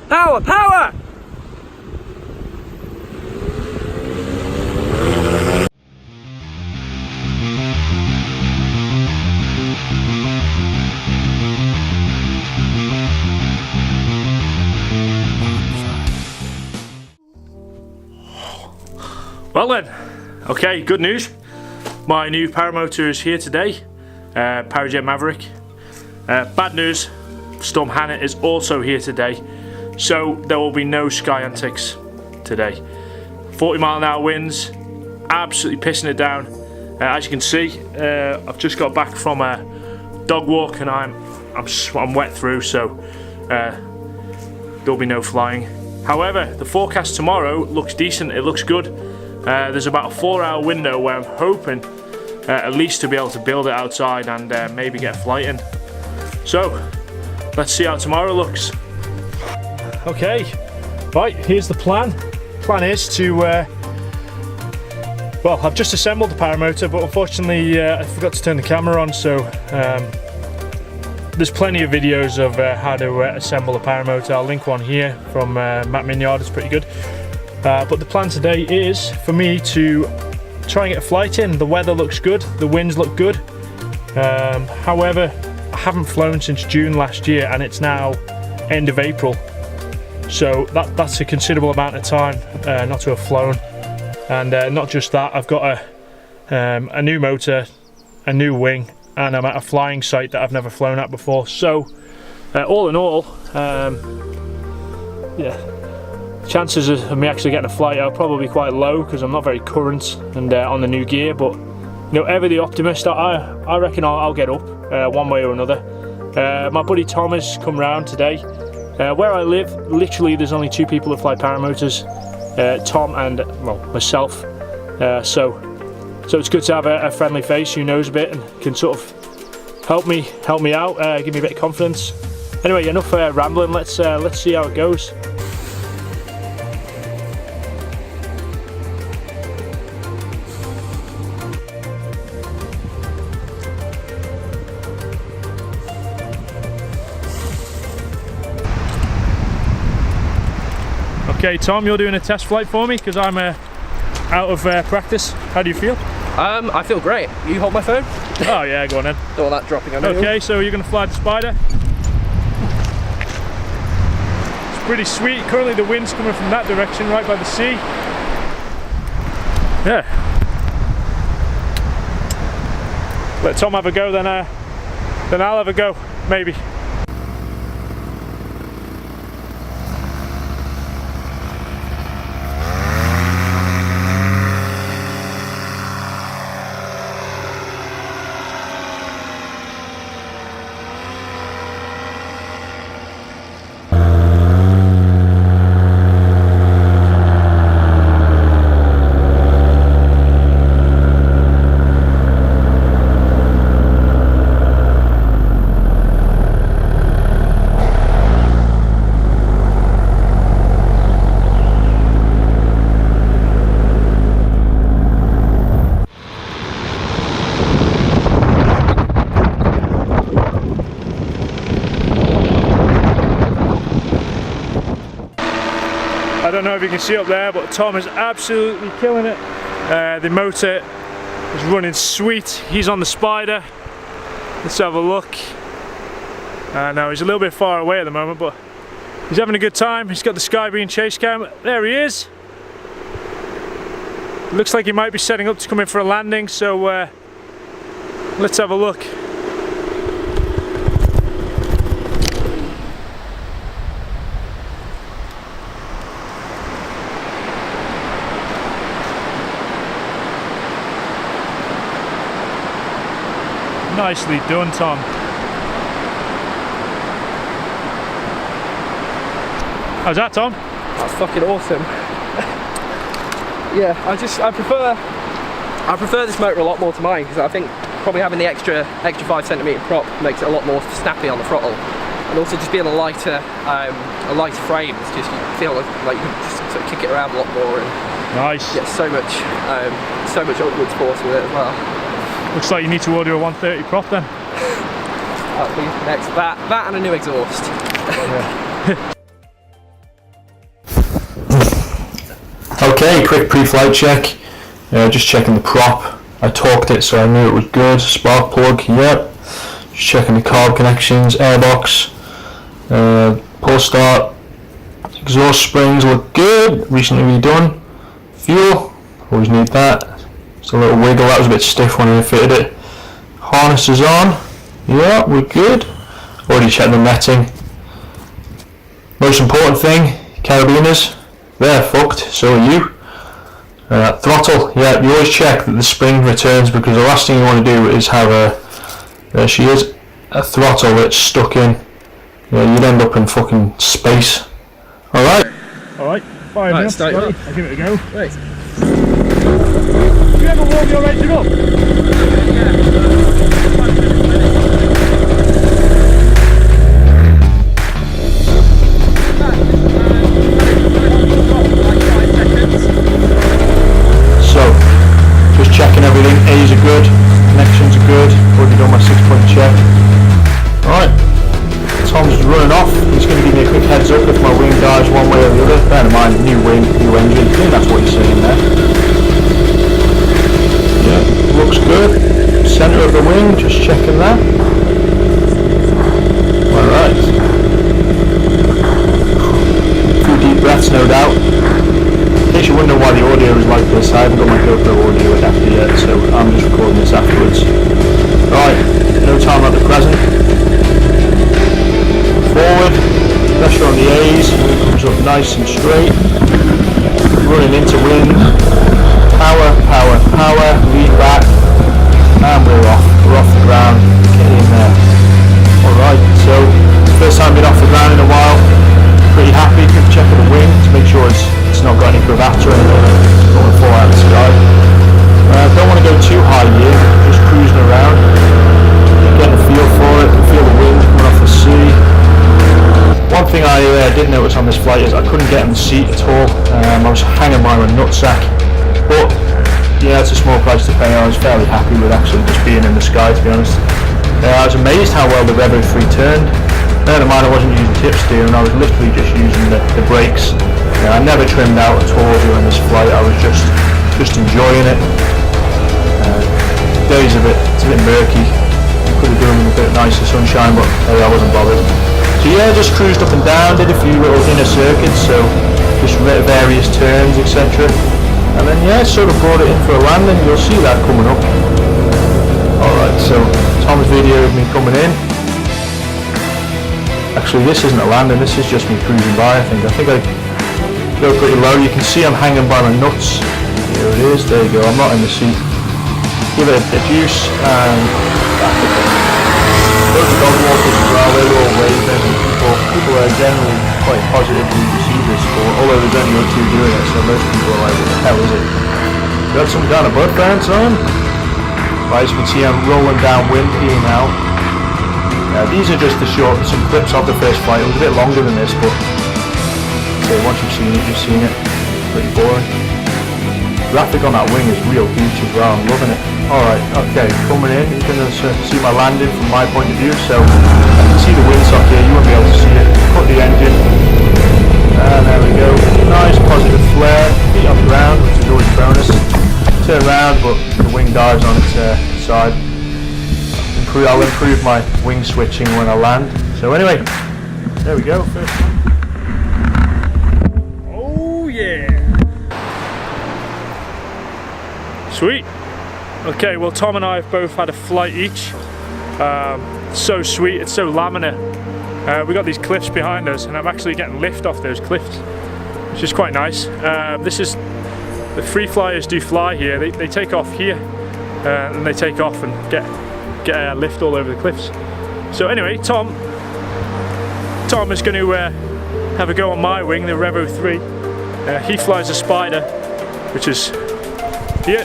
Power, power! Well then, okay, good news. My new paramotor is here today, Parajet Maverick. Bad news, Storm Hannah is also here today, so there will be no sky antics today. 40-mile-an-hour winds, absolutely pissing it down. As you can see, I've just got back from a dog walk and I'm wet through, so there'll be no flying. However, the forecast tomorrow looks decent, it looks good. There's about a 4-hour window where I'm hoping at least to be able to build it outside and maybe get a flight in. So, let's see how tomorrow looks. Okay, right, here's the plan. Plan is to, well, I've just assembled the paramotor, but unfortunately I forgot to turn the camera on, so there's plenty of videos of how to assemble a paramotor. I'll link one here from Matt Minyard, it's pretty good. But the plan today is for me to try and get a flight in. The weather looks good, the winds look good. However, I haven't flown since June last year and it's now end of April. So that's a considerable amount of time not to have flown. And not just that, I've got a new motor, a new wing, and I'm at a flying site that I've never flown at before. So all in all, yeah. Chances of me actually getting a flight are probably quite low because I'm not very current and on the new gear, but you know, ever the optimist, I reckon I'll get up one way or another. My buddy Tom has come round today. Where I live, literally there's only 2 people that fly paramotors, Tom and, well, myself. So it's good to have a friendly face who knows a bit and can sort of help me out, give me a bit of confidence. Anyway, enough rambling, let's see how it goes. Okay, Tom, you're doing a test flight for me because I'm out of practice. How do you feel? I feel great. You hold my phone? Oh yeah, go on then. Don't want that dropping on me. Okay, so you're going to fly the Spider. It's pretty sweet. Currently the wind's coming from that direction, right by the sea. Yeah. Let Tom have a go, then I'll have a go, maybe. I don't know if you can see up there, but Tom is absolutely killing it. The motor is running sweet. He's on the Spider. Let's have a look. Now he's a little bit far away at the moment, but he's having a good time. He's got the Skybeam chase cam. There he is. Looks like he might be setting up to come in for a landing, so let's have a look. Nicely done, Tom. How's that, Tom? That's fucking awesome. Yeah, I prefer this motor a lot more to mine because I think probably having the extra 5cm prop makes it a lot more snappy on the throttle, and also just being a lighter frame, it's just you feel like you can just sort of kick it around a lot more and nice. Get so much upwards force with it as well. Looks like you need to order a 130 prop then. That'll be next. That and a new exhaust. Yeah. Okay, quick pre-flight check. Just checking the prop. I torqued it so I knew it was good. Spark plug, yep. Just checking the carb connections, airbox, pull start, exhaust springs look good, recently redone. Fuel, always need that. Just a little wiggle, that was a bit stiff when I fitted it. Harness is on, yeah, we're good. Already checked the netting. Most important thing, carabiners, they're fucked, so are you. Throttle, yeah, you always check that the spring returns, because the last thing you want to do is have there she is, a throttle that's stuck in. Yeah, you'd end up in fucking space. Alright, fire right, up, start right, it I'll give it a go. Right. Have you ever warm your engine up? so just checking everything. A's are good, connections are good, already done my 6-point check. Alright, Tom's running off. He's going to give me a quick heads up if my wing dives one way or the other. Bear in mind, new wing, new engine. I think that's what he's saying there. Yeah, looks good. Centre of the wing, just checking that. Alright. A few deep breaths, no doubt. In case you're wondering why the audio is like this, I haven't got my GoPro audio adapter yet, so I'm just recording this afterwards. Right, no time at the present. Forward, pressure on the A's, wing comes up nice and straight. Running into wind. Power, power, power, lead back, and we're off the ground, get in there. Alright, so first time been off the ground in a while, pretty happy, quick check of the wing to make sure it's not got any bravata or anything, don't want to fall out of the sky. Don't want to go too high here, just cruising around, getting a feel for it, feel the wind coming off the sea. One thing I did notice on this flight is I couldn't get in the seat at all. I was hanging by my nutsack. But yeah, it's a small price to pay. I was fairly happy with actually just being in the sky, to be honest. I was amazed how well the Revo 3 turned. Bear in mind I wasn't using tip steering, I was literally just using the brakes. I never trimmed out at all during this flight, I was just enjoying it. Days it's a bit murky. Could have done with a bit nicer sunshine, but hey, I wasn't bothered. So yeah, just cruised up and down, did a few little inner circuits, so just various turns, etc. And then yeah, sort of brought it in for a landing. You'll see that coming up. Alright, so Tom's video of me coming in. Actually, this isn't a landing, this is just me cruising by, I think I go pretty low. You can see I'm hanging by my nuts. Here it is, there you go, I'm not in the seat. Give it a juice, and that's it. Those dog walkers as well, they were all waving, and people are generally quite positive when you see this sport, although there's only 2 doing it, so most people are like, what the hell is it? Got some kind of butt bounce on? Right, as you can see I'm rolling downwind here now. These are just some clips of the first flight. It was a bit longer than this, but once you've seen it, you've seen it. Pretty boring. Graphic on that wing is real beach as well, I'm loving it. Alright, okay, coming in, you can see my landing from my point of view, so I can see the windsock here, you won't be able to see it. Cut the engine, and there we go, nice positive flare, feet on the ground, which is always a bonus. Turn around, but the wing dives on its side. I'll improve my wing switching when I land. So anyway, there we go, first one. Oh yeah! Sweet. Okay, well Tom and I have both had a flight each. So sweet, it's so laminate. We got these cliffs behind us and I'm actually getting lift off those cliffs, which is quite nice. This is, the free flyers do fly here. They take off here and they take off and get a lift all over the cliffs. So anyway, Tom is going to have a go on my wing, the Revo 3. He flies a Spider, which is here.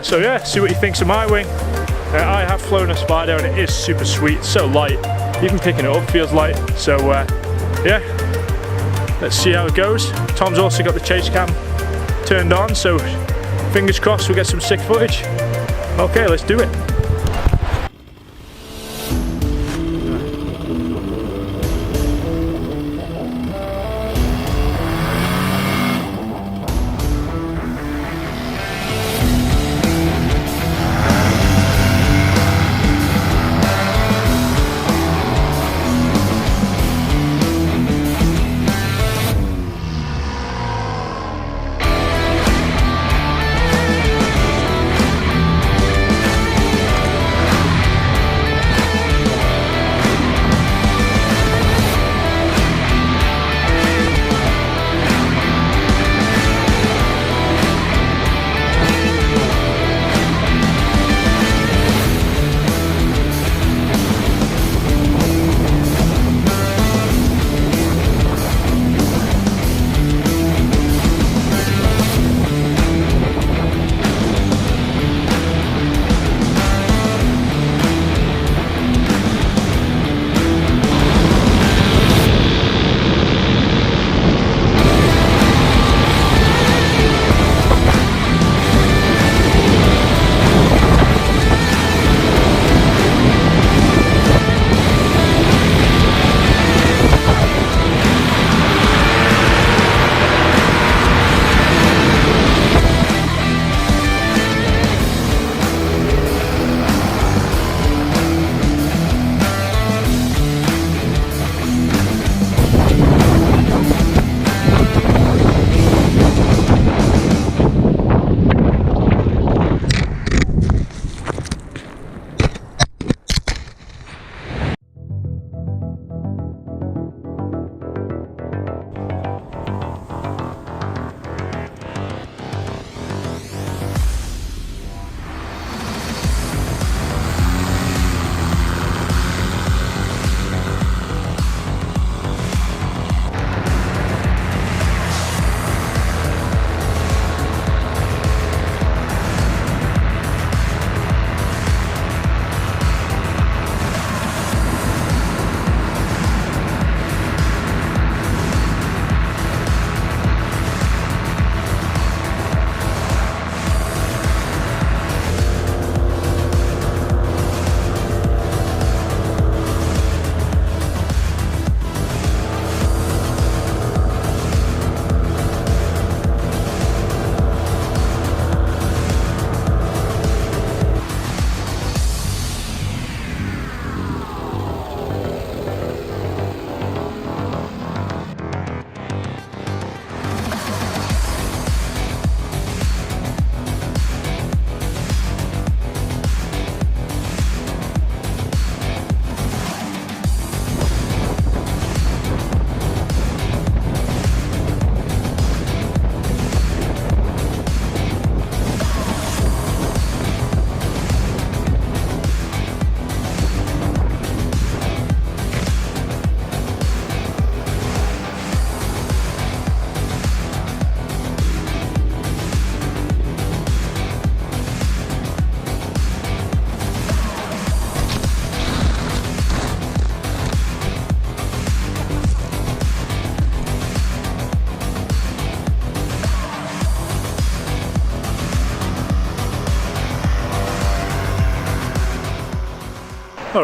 So yeah, see what he thinks of my wing. I have flown a Spider and it is super sweet, it's so light. Even picking it up feels light. So yeah, let's see how it goes. Tom's also got the chase cam turned on, so fingers crossed we'll get some sick footage. Okay, let's do it.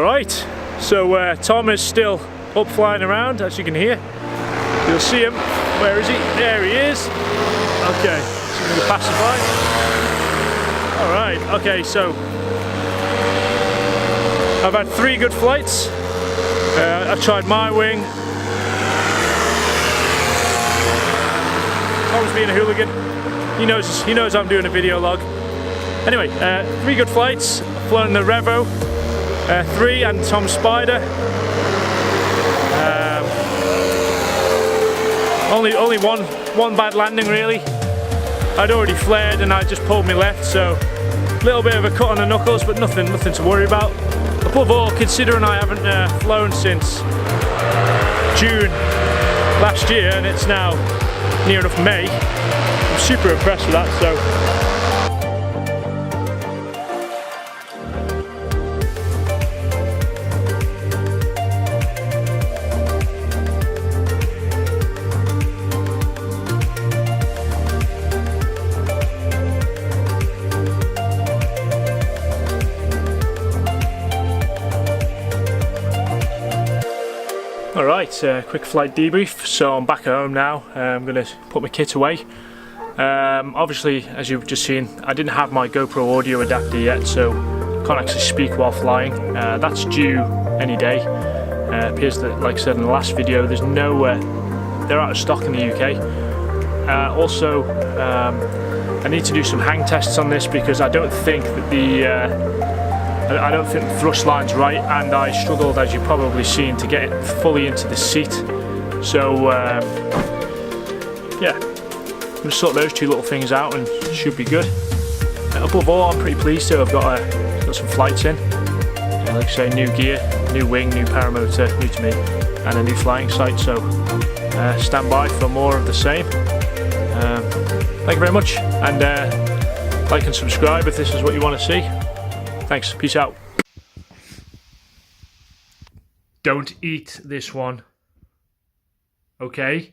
Alright, so Tom is still up flying around, as you can hear. You'll see him. Where is he? There he is. Okay, so I'm going to pass him by. Alright, okay, so I've had 3 good flights. I've tried my wing. Tom's being a hooligan. He knows I'm doing a video log. Anyway, 3 good flights. I've flown the Revo 3 and Tom's Spider. Only one bad landing really. I'd already flared and I just pulled my left, so a little bit of a cut on the knuckles, but nothing to worry about. Above all, considering I haven't flown since June last year and it's now near enough May, I'm super impressed with that. So. Alright, quick flight debrief. So I'm back at home now. I'm going to put my kit away. Obviously, as you've just seen, I didn't have my GoPro audio adapter yet, so I can't actually speak while flying. That's due any day. Appears that, like I said in the last video, there's nowhere. They're out of stock in the UK. Also, I need to do some hang tests on this because I don't think that the thrust line's right, and I struggled, as you've probably seen, to get it fully into the seat. So yeah, I'm going to sort those 2 little things out and it should be good. Above all, I'm pretty pleased to have got some flights in. Like I say, new gear, new wing, new paramotor, new to me, and a new flying sight. So stand by for more of the same. Thank you very much, and like and subscribe if this is what you want to see. Thanks, peace out. Don't eat this one. Okay?